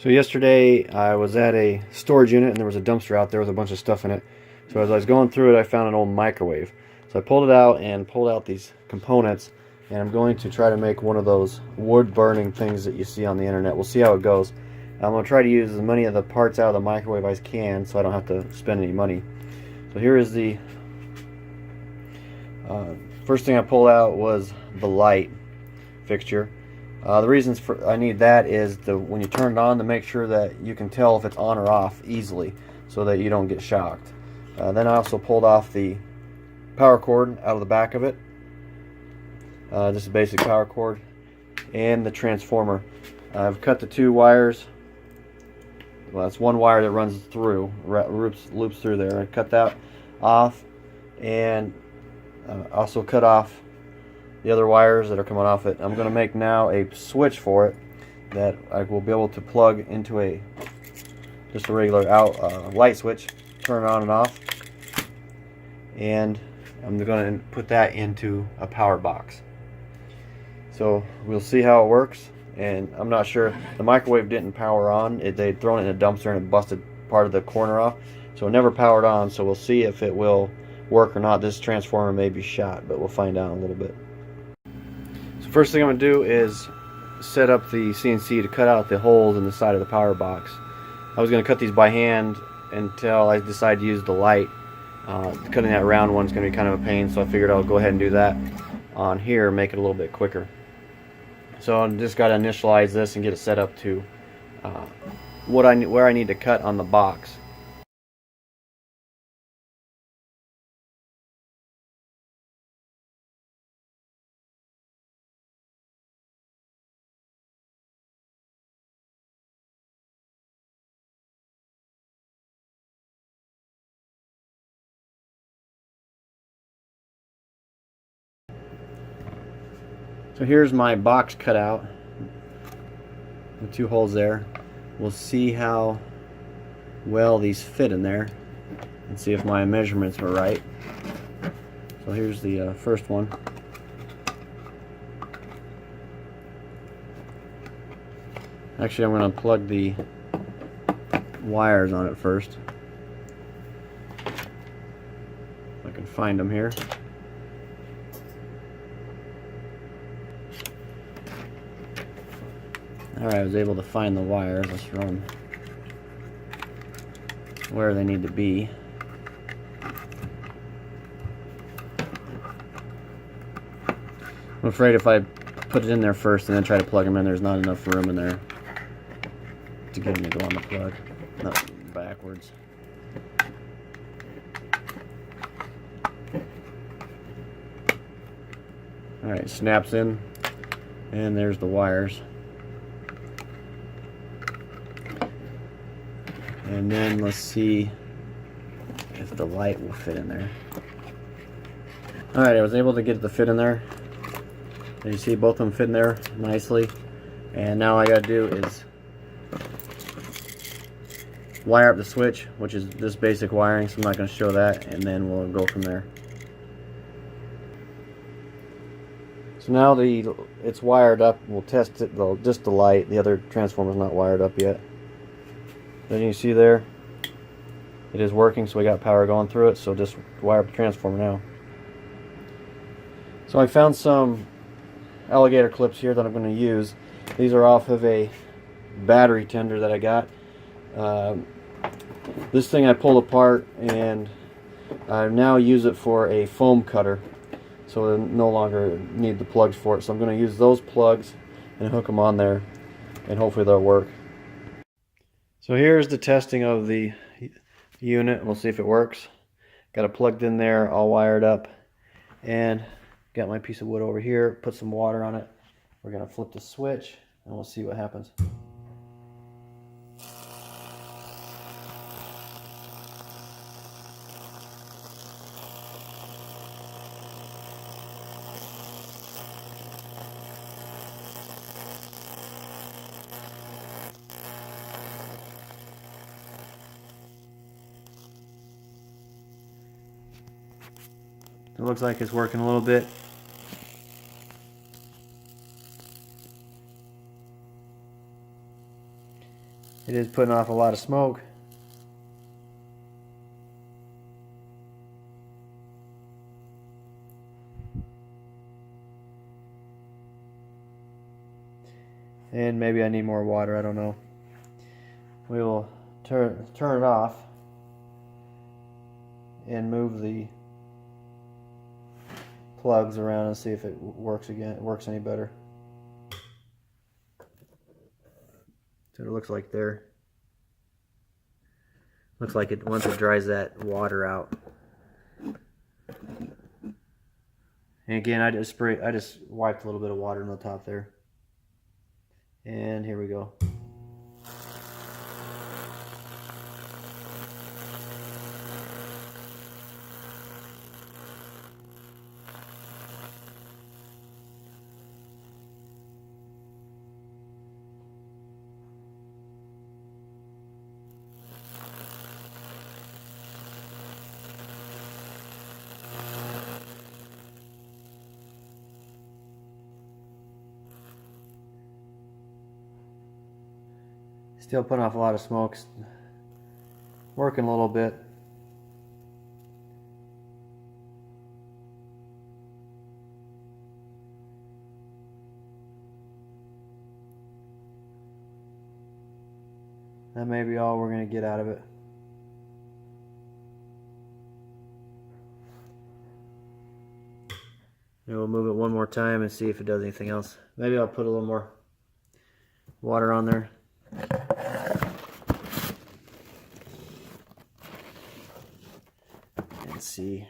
So yesterday I was at a storage unit and there was a dumpster out there with a bunch of stuff in it. So as I was going through it, I found an old microwave. So I pulled it out and pulled out these components, and I'm going to try to make one of those wood burning things that you see on the internet. We'll see how it goes. I'm going to try to use as many of the parts out of the microwave as I can so I don't have to spend any money. So here is the first thing I pulled out was the light fixture. The reasons for I need that is when you turn it on, to make sure that you can tell if it's on or off easily so that you don't get shocked. Then I also pulled off the power cord out of the back of it. Just a basic power cord, and the transformer. I've cut the two wires. Well, that's one wire that runs through, loops through there. I cut that off, and also cut off the other wires that are coming off it. I'm going to make now a switch for it that I will be able to plug into just a regular light switch, turn it on and off, and I'm going to put that into a power box. So we'll see how it works, and I'm not sure. The microwave didn't power on. They'd thrown it in a dumpster and it busted part of the corner off, so it never powered on. So we'll see if it will work or not. This transformer may be shot, but we'll find out in a little bit. So first thing I'm going to do is set up the CNC to cut out the holes in the side of the power box. I was going to cut these by hand until I decided to use the light. Cutting that round one is going to be kind of a pain, so I figured I'll go ahead and do that on here, make it a little bit quicker. So I just got to initialize this and get it set up to where I need to cut on the box. So here's my box cut out, the two holes there. We'll see how well these fit in there and see if my measurements were right. So here's the first one. Actually, I'm going to plug the wires on it first, if I can find them here. Alright, I was able to find the wires. Let's run where they need to be. I'm afraid if I put it in there first and then try to plug them in, there's not enough room in there to get them to go on the plug. Not backwards. Alright, snaps in, and there's the wires. And then let's see if the light will fit in there. Alright, I was able to get it to fit in there. As you see, both of them fit in there nicely. And now all I got to do is wire up the switch, which is this basic wiring, so I'm not going to show that, and then we'll go from there. So now it's wired up. We'll test it, just the light. The other transformer's not wired up yet. Then you see there, it is working, so we got power going through it, so just wire up the transformer now. So I found some alligator clips here that I'm going to use. These are off of a battery tender that I got. This thing I pulled apart, and I now use it for a foam cutter, so I no longer need the plugs for it. So I'm going to use those plugs and hook them on there, and hopefully they'll work. So here's the testing of the unit. We'll see if it works. Got it plugged in there, all wired up, and got my piece of wood over here. Put some water on it. We're going to flip the switch, and we'll see what happens. It looks like it's working a little bit. It is putting off a lot of smoke. And maybe I need more water, I don't know. We will turn it off and move the plugs around and see if it works again. It works any better. So it looks like there. Looks like it once it dries that water out. And again, I just wiped a little bit of water on the top there. And here we go. Still putting off a lot of smoke. Working a little bit. That may be all we're going to get out of it. Maybe we'll move it one more time and see if it does anything else. Maybe I'll put a little more water on there. And see.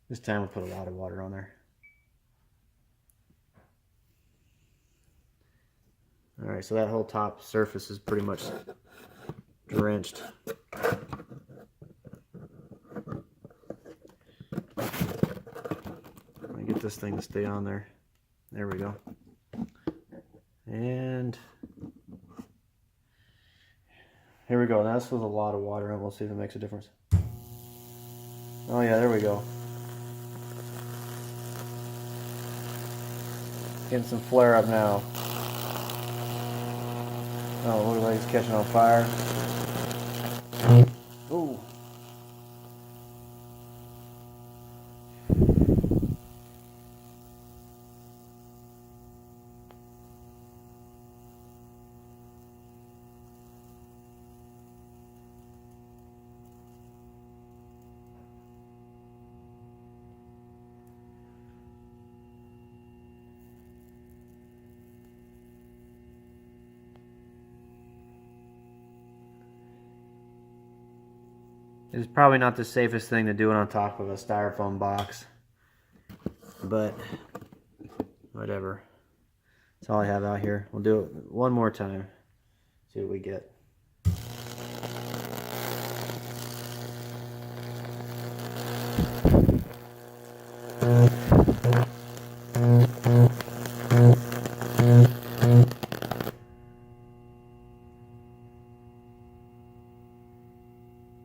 This time we'll put a lot of water on there. Alright, so that whole top surface is pretty much drenched. Let me get this thing to stay on there. There we go. And here we go. Now this was a lot of water, and we'll see if it makes a difference. Oh yeah, there we go. Getting some flare up now. Oh, looks like it's catching on fire. Ooh. It's probably not the safest thing to do it on top of a styrofoam box, but whatever. That's all I have out here. We'll do it one more time. See what we get.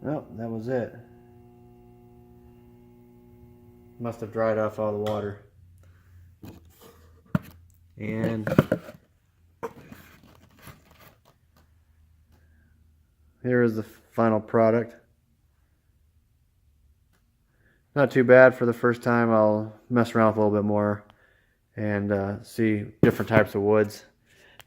Oh, that was it. Must have dried off all the water. And here is the final product. Not too bad for the first time. I'll mess around with a little bit more and see different types of woods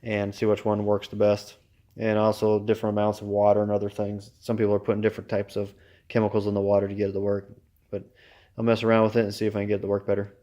and see which one works the best. And also different amounts of water and other things. Some people are putting different types of chemicals in the water to get it to work. But I'll mess around with it and see if I can get it to work better.